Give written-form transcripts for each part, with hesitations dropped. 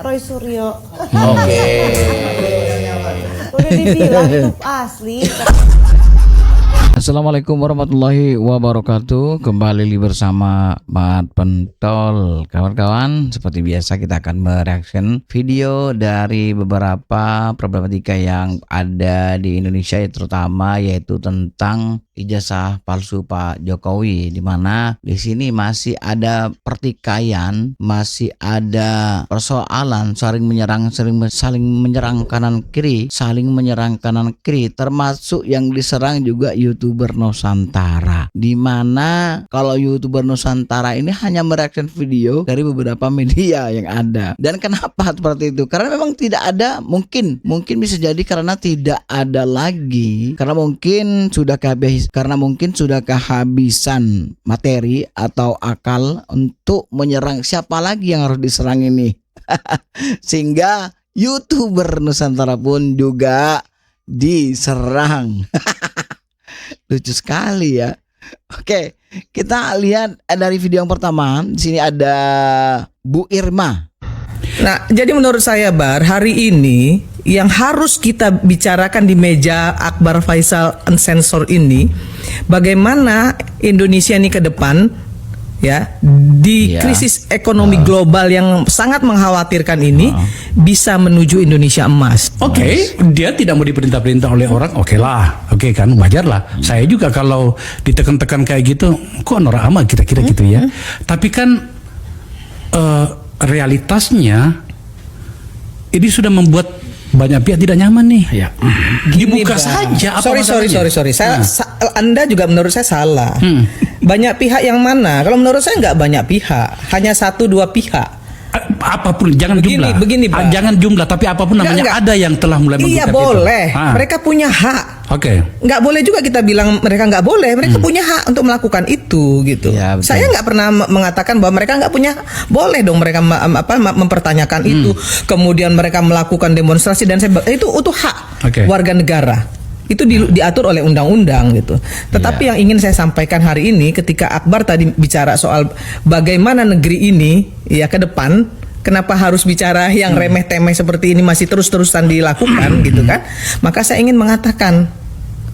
Roy Suryo. Oke. Udah dibilang itu asli. Assalamualaikum warahmatullahi wabarakatuh. Kembali bersama Mat Pentol. Kawan-kawan, seperti biasa kita akan mereaction video dari beberapa problematika yang ada di Indonesia, terutama yaitu tentang ijazah palsu Pak Jokowi, di mana di sini masih ada pertikaian, masih ada persoalan saling menyerang kanan kiri, termasuk yang diserang juga YouTuber Nusantara, di mana kalau YouTuber Nusantara ini hanya mereaction video dari beberapa media yang ada. Dan kenapa seperti itu? Karena memang tidak ada, mungkin bisa jadi karena tidak ada lagi, karena mungkin sudah kehabisan materi atau akal untuk menyerang siapa lagi yang harus diserang ini. Sehingga YouTuber Nusantara pun juga diserang. Lucu sekali ya. Oke, kita lihat dari video yang pertama. Di sini ada Bu Irma. Nah, jadi menurut saya hari ini yang harus kita bicarakan di meja Akbar Faisal Unsensor ini, bagaimana Indonesia ini ke depan ya di krisis ekonomi global yang sangat mengkhawatirkan ini bisa menuju Indonesia emas. Oke, dia tidak mau diperintah-perintah oleh orang, oke kan, wajar lah. Saya juga kalau ditekan-tekan kayak gitu, kok norak amat kira-kira gitu ya. Tapi kan realitasnya ini sudah membuat banyak pihak tidak nyaman nih. Ya. Dibuka saja. Sorry. Anda juga menurut saya salah. Banyak pihak yang mana? Kalau menurut saya nggak banyak pihak, hanya 1-2 pihak. Apapun, jangan jumlah. Begini, jangan jumlah, tapi apapun namanya ada yang telah mulai membuka. Iya boleh. Mereka punya hak. Oke. Nggak boleh juga kita bilang mereka nggak boleh. Mereka punya hak untuk melakukan itu, gitu. Ya, saya nggak pernah mengatakan bahwa mereka nggak punya. Boleh dong mereka mempertanyakan itu. Kemudian mereka melakukan demonstrasi dan itu hak warga negara. Itu diatur oleh undang-undang gitu. Tetapi yang ingin saya sampaikan hari ini, ketika Akbar tadi bicara soal bagaimana negeri ini ya ke depan, kenapa harus bicara yang remeh-temeh seperti ini masih terus-terusan dilakukan gitu kan? Maka saya ingin mengatakan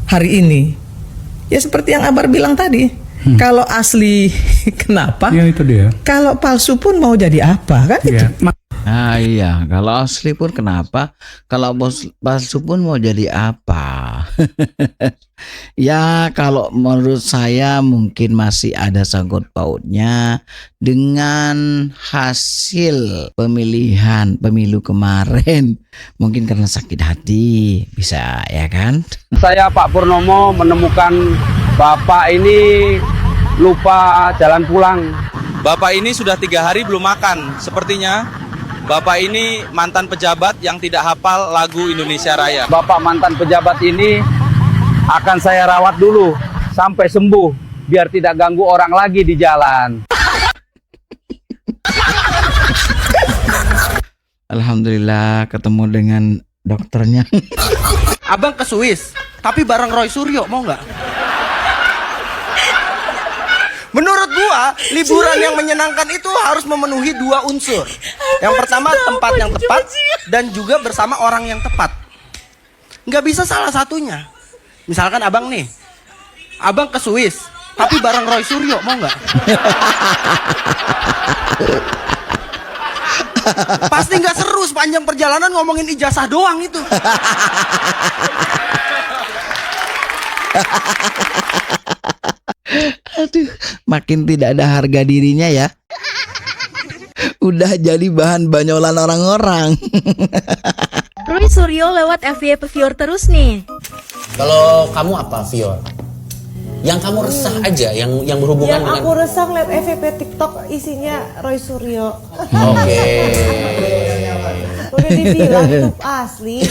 hari ini ya seperti yang Akbar bilang tadi, kalau asli kenapa? Ya itu dia. Kalau palsu pun mau jadi apa kan gitu. Nah iya, kalau asli pun kenapa? Kalau palsu pun mau jadi apa? Ya kalau menurut saya mungkin masih ada sangkut pautnya dengan hasil pemilu kemarin. Mungkin karena sakit hati, bisa ya kan? Saya Pak Purnomo menemukan Bapak ini lupa jalan pulang. Bapak ini sudah 3 hari belum makan, sepertinya. Bapak ini mantan pejabat yang tidak hafal lagu Indonesia Raya. Bapak mantan pejabat ini akan saya rawat dulu sampai sembuh, biar tidak ganggu orang lagi di jalan. Alhamdulillah ketemu dengan dokternya. Abang ke Swiss, tapi bareng Roy Suryo, mau nggak? Menurut gua, liburan yang menyenangkan itu harus memenuhi 2 unsur. Yang pertama, tempat yang tepat dan juga bersama orang yang tepat. Nggak bisa salah satunya. Misalkan abang nih, abang ke Swiss, tapi bareng Roy Suryo, mau nggak? Pasti nggak seru sepanjang perjalanan ngomongin ijazah doang itu. Aduh, makin tidak ada harga dirinya ya. Udah jadi bahan banyolan orang-orang. Roy Suryo lewat FYP viewer terus nih. Kalau kamu apa, Vior? Yang kamu resah aja, yang berhubungan yang dengan... Yang aku resah ngeliat FYP TikTok isinya Roy Suryo. Oke. Udah dibilang itu asli.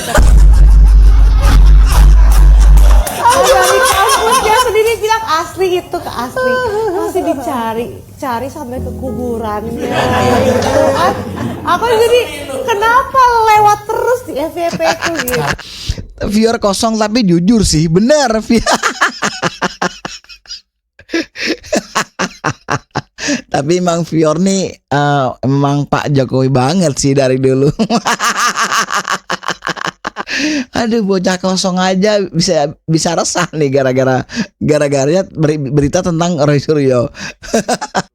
Dia sendiri bilang asli itu ke asli, masih dicari sampai ke kuburannya gitu kan. Aku jadi kenapa lewat terus di FYP itu gitu. Viewer kosong tapi jujur sih, bener. Tapi Mang Fior nih memang Pak Jokowi banget sih dari dulu. Aduh, bocah kosong aja bisa resah nih gara-gara berita tentang Roy Suryo.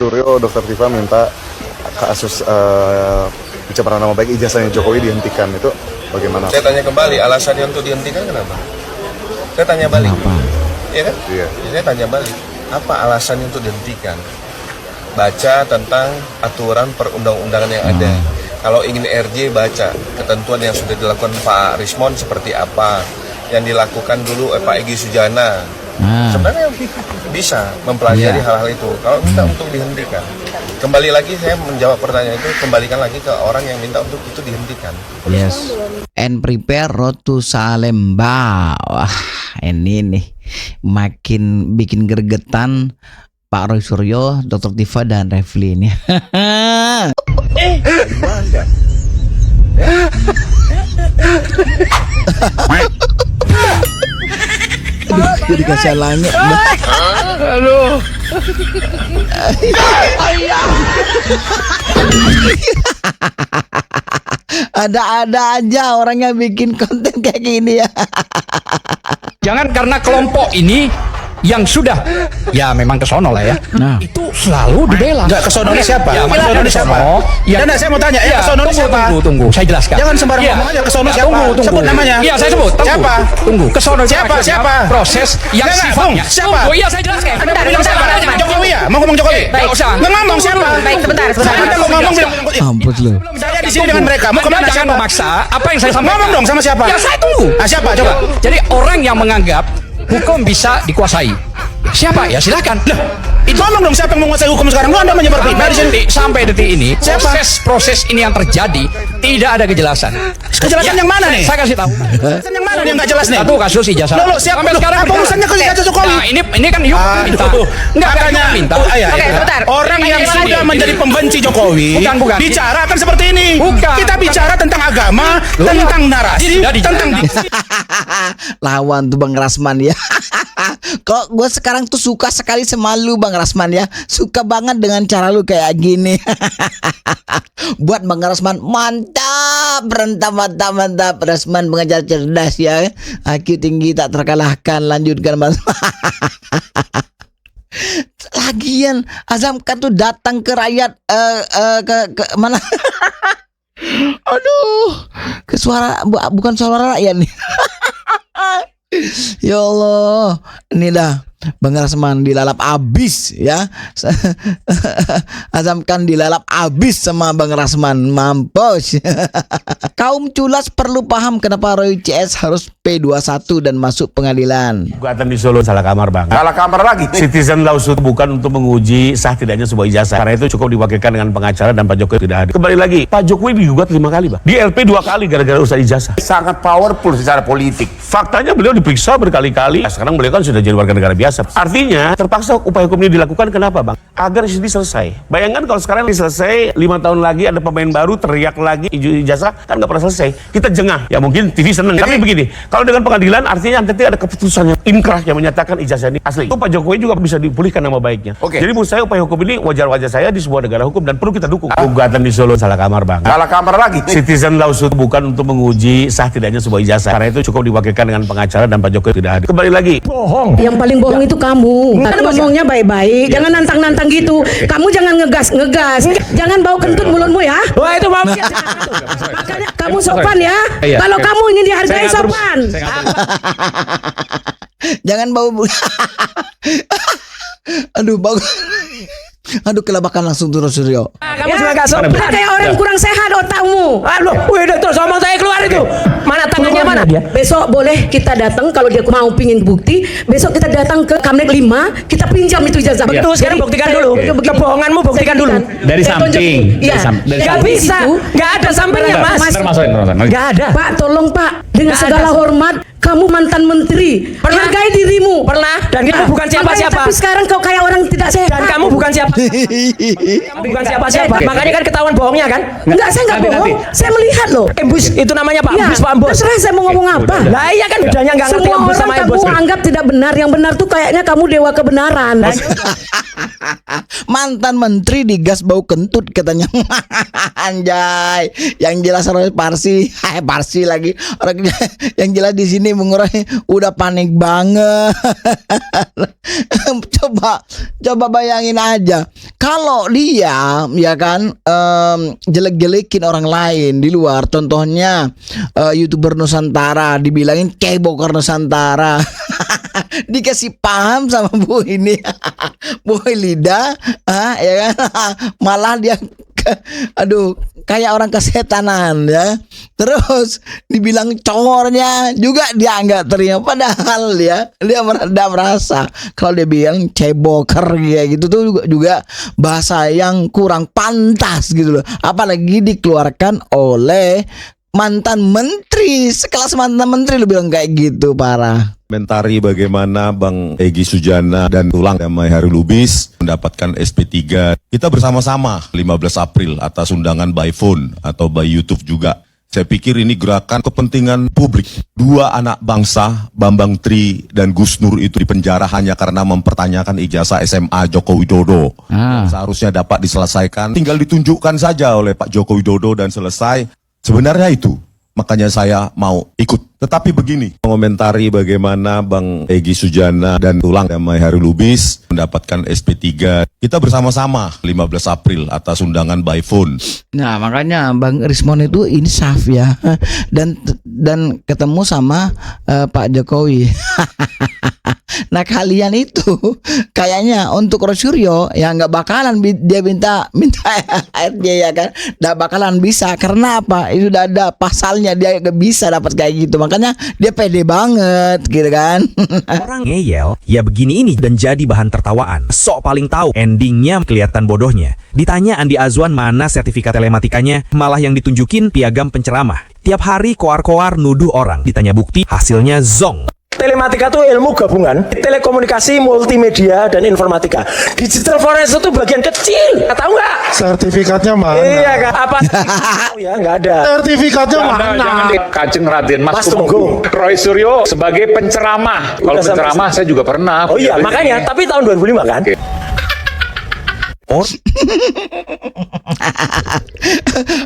Suryo, Dokter Tifa minta kasus pencemaran nama baik ijazahnya Jokowi dihentikan, itu bagaimana? Saya tanya kembali, alasannya untuk dihentikan kenapa? Saya tanya balik. Iya kan? Iya. Saya tanya balik, apa alasannya untuk dihentikan? Baca tentang aturan perundang-undangan yang ada. Kalau ingin RJ, baca ketentuan yang sudah dilakukan Pak Rismond seperti apa, yang dilakukan dulu Pak Egy Sujana. Sebenarnya bisa mempelajari hal-hal itu. Kalau minta untuk dihentikan, kembali lagi saya menjawab pertanyaan itu, kembalikan lagi ke orang yang minta untuk itu dihentikan. Yes. And prepare road to Salemba. Wah, ini nih makin bikin gregetan Pak Roy Suryo, Dr. Tifa dan Refli ini. Jadi kasih langit. Aduh. Ada aja orang yang bikin konten kayak gini ya. Jangan karena kelompok ini yang sudah ya memang kesono lah ya. Nah, itu selalu dibela. Enggak, kesono siapa? Ya, kesono siapa? Ya, saya mau tanya, kesono siapa? Tunggu, saya jelaskan. Jangan sembarang ngomong aja, kesono siapa? Tunggu. Sebut namanya. Iya, saya sebut. Siapa? Tunggu. Kesono siapa? Proses yang sifatnya. Siapa? Oh iya, saya jelaskan. Jokowi ya? Mau ngomong Jokowi? Enggak usah. Ngomong siapa? Baik, sebentar. Anda mau ngomong bilang. Mampus lu. Saya di sini dengan mereka. Mau kemana? Jangan memaksa apa yang saya sampaikan. Ngomong dong sama siapa? Ya, saya tunggu. Siapa? Coba. Jadi orang yang menganggap hukum bisa dikuasai. Siapa? Ya silakan. Itu ngomong dong siapa yang menguasai hukum sekarang? Lu Anda menyebar fitnah di sini. Sampai detik ini, proses ini yang terjadi tidak ada kejelasan. Kejelasan yang mana nih? Saya kasih tahu. Kejelasan yang mana yang nggak jelas nih? Satu kasus ijazah. Loh, siapa? Sampai sekarang apa urusannya ke ijazah Jokowi? Nah, ini kan yuk minta. Enggak minta. Oke, sebentar. Orang yang sudah menjadi pembenci Jokowi bukan. bicara akan seperti ini. Bukan. Kita bicara tentang agama, tentang narasi, tentang lawan tuh Bang Rasman ya. Kok gue sekarang tuh suka sekali sama lu Bang Rasman ya. Suka banget dengan cara lu kayak gini. Buat Bang Rasman mantap, mantap. Rasman mengajar cerdas ya. IQ tinggi tak terkalahkan. Lanjutkan Mas. Lagian Azam kan tuh datang ke rakyat ke mana? Aduh, ke suara bukan suara rakyat nih. Ya Allah, ini dah Bang Rasman dilalap abis ya. Azam kan dilalap abis sama Bang Rasman, mampus. Kaum culas perlu paham kenapa Roy CS harus P21 dan masuk pengadilan. Gugatan di Solo salah kamar Bang. Salah kamar lagi. Citizen lawsuit bukan untuk menguji sah tidaknya sebuah ijazah. Karena itu cukup diwakilkan dengan pengacara dan Pak Jokowi tidak hadir. Kembali lagi, Pak Jokowi digugat 5 kali Bang. Di LP 2 kali gara-gara urusan ijazah. Sangat powerful secara politik. Faktanya beliau diperiksa berkali-kali. Sekarang beliau kan sudah jadi warga negara biasa. Artinya terpaksa upaya hukum ini dilakukan kenapa Bang? Agar ini selesai. Bayangkan kalau sekarang ini selesai, 5 tahun lagi ada pemain baru teriak lagi ijazah, kan nggak pernah selesai. Kita jengah. Ya mungkin TV seneng. Tapi begini, kalau dengan pengadilan artinya nanti ada keputusan yang inkrah yang menyatakan ijazah ini asli. Itu Pak Jokowi juga bisa dipulihkan nama baiknya. Jadi menurut saya upaya hukum ini wajar-wajar saya di sebuah negara hukum dan perlu kita dukung. Gugatan di Solo salah kamar Bang. Salah kamar lagi. Citizen lawsuit bukan untuk menguji sah tidaknya sebuah ijazah. Karena itu cukup diwakilkan dengan pengacara dan Pak Jokowi tidak hadir. Kembali lagi. Bohong. Yang paling bohong itu kamu. Kan ngomongnya baik-baik, jangan nantang-nantang gitu. Kamu jangan ngegas. Jangan bau kentut mulutmu ya. Wah, itu mau. Makanya kamu sopan ya. Kalau kamu ingin dihargai sopan. Jangan bau. Aduh, bau. Aduh, kelabakan langsung turun Suryo. Kamu juga gak sopan. Kayak orang kurang sehat otakmu. Udah terus ngomong saya keluar itu. Mana tangannya mana? Besok boleh kita datang kalau dia mau pingin bukti. Besok kita datang ke Kamnek 5, kita pinjam itu ijazah. Betul, sekarang buktikan dulu. Kebohonganmu buktikan dulu. Dari samping. Iya. Gak bisa. Gak ada sampingnya Mas. Gak ada. Pak, tolong Pak. Dengan segala hormat, Kamu mantan menteri. Hargai dirimu. Pernah. Dan kamu bukan siapa-siapa. Tapi sekarang kau kayak orang tidak sehat. Dan kamu bukan siapa. Kamu bukan siapa-siapa. Makanya kan ketahuan bohongnya kan? Enggak, saya enggak bohong. Saya melihat loh. Embus itu namanya Pak Ya, Embus, Pak Embus. terserah saya mau ngomong apa. Lah iya kan bedanya nggak ngerti Semua Embus orang sama kamu Embus. anggap tidak benar. Yang benar tuh kayaknya kamu dewa kebenaran. Mantan menteri digas bau kentut katanya. Anjay, yang jelas orang Parsi, Parsi lagi. Orang yang jelas di sini mengurai udah panik banget. coba bayangin aja kalau dia ya kan jelek-jelekin orang lain di luar, contohnya YouTuber Nusantara dibilangin keboker Nusantara. Dikasih paham sama Bu ini Bu Lida, ya kan, malah dia aduh kayak orang kesetanan ya. Terus dibilang congornya juga dia nggak terima, padahal dia merasa kalau dia bilang ceboker kayak gitu tuh juga bahasa yang kurang pantas gitu loh, apalagi dikeluarkan oleh mantan menteri, sekelas mantan menteri lu bilang kayak gitu, parah. Komentari bagaimana Bang Egy Sujana dan Tulang Damai Hari Lubis mendapatkan SP3. Kita bersama-sama 15 April atas undangan by phone atau by YouTube juga. Saya pikir ini gerakan kepentingan publik. Dua anak bangsa, Bambang Tri dan Gus Nur itu dipenjara hanya karena mempertanyakan ijazah SMA Joko Widodo. Seharusnya dapat diselesaikan, tinggal ditunjukkan saja oleh Pak Joko Widodo dan selesai. Sebenarnya itu. Makanya saya mau ikut. Tetapi begini, mengomentari bagaimana Bang Egy Sujana dan Tulang Damai Hari Lubis mendapatkan SP3. Kita bersama-sama 15 April atas undangan by phone. Nah makanya Bang Rismon itu insaf ya, dan ketemu sama Pak Jokowi. Nah kalian itu kayaknya untuk Rosuryo ya nggak bakalan dia minta dia ya kan, nggak bakalan bisa. Karena apa? Itu udah ada pasalnya, dia nggak bisa dapat kayak gitu. Makanya dia pede banget gitu kan. Orang ngeyel ya begini ini dan jadi bahan tertawaan. Sok paling tahu, endingnya kelihatan bodohnya. Ditanya Andi Azwan mana sertifikat telematikanya, malah yang ditunjukin piagam penceramah. Tiap hari koar-koar nuduh orang, ditanya bukti, hasilnya zong. Telematika itu ilmu gabungan telekomunikasi, multimedia, dan informatika. Digital forensik itu bagian kecil. Tahu nggak? Sertifikatnya mana? Iya kan? Apa? Oh ya nggak ada. Sertifikatnya mana? Jangan Kanjeng Raden Mas Tumenggung. Roy Suryo sebagai penceramah. Kalau penceramah saya juga pernah. Oh iya makanya. Tapi tahun 2005 kan?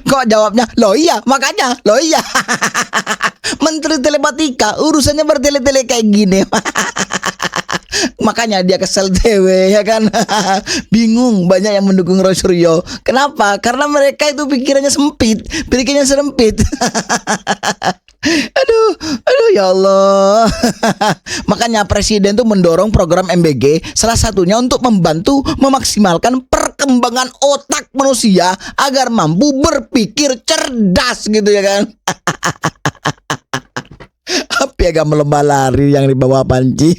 Kok jawabnya lo iya, makanya lo iya. Menteri Telematika urusannya bertele-tele kayak gini. Makanya dia kesel dewe ya kan. Bingung, banyak yang mendukung Roy Suryo. Kenapa? Karena mereka itu pikirannya sempit, pikirannya serempit. Aduh ya Allah. Makanya presiden tuh mendorong program MBG, salah satunya untuk membantu memaksimalkan perkembangan otak manusia agar mampu berpikir cerdas gitu ya kan. Piagam lomba lari yang dibawa Panji.